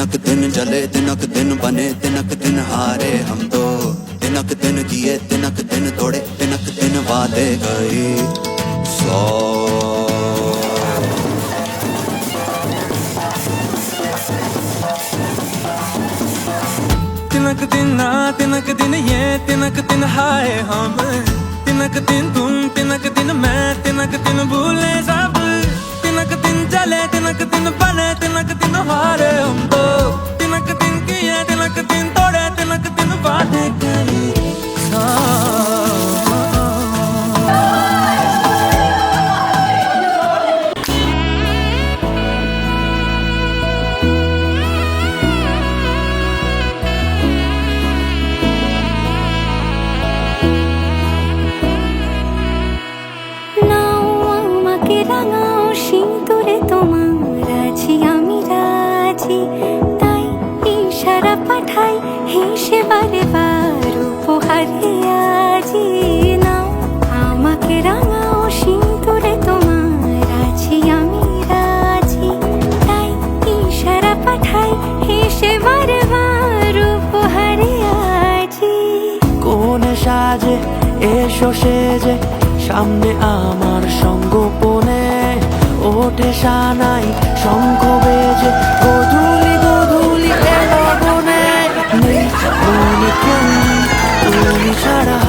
दिनक दिन जले दिनक दिन बने दिनक दिन हारे हम तो दिनक दिन जिए दिनक दिन तोड़े दिनक दिन वादे गए सौ तिनक दिन ना तिनक दिन ये तिनक दिन हाय हम तिनक दिन तुम तिनक दिन मैं तिनक दिन भूले सब तिनक दिन चले तिनक दिन बने तिनक दिन हारे हम तो तिनक दिन किए तिनक दिन तोड़े तिनक दिन वादे करे রাঙাও সিঁদুরে তোমার আছি আমি রাজি তাই ইশারা পাঠাই হেসে বারে বার উপহারে আজি নাও আমাকে রাঙাও সিঁদুরে তোমার আছি আমি রাজি তাই ইশারা পাঠাই হেসে বারে বার উপহারে আজি কোন সাজে এসো সেজে সামনে আমার সঙ্গোপনে ওঠে সানাই শঙ্খ বেজে গধূলি গধূলি এলো বনে নেই মনে কেউ তুমি ছাড়া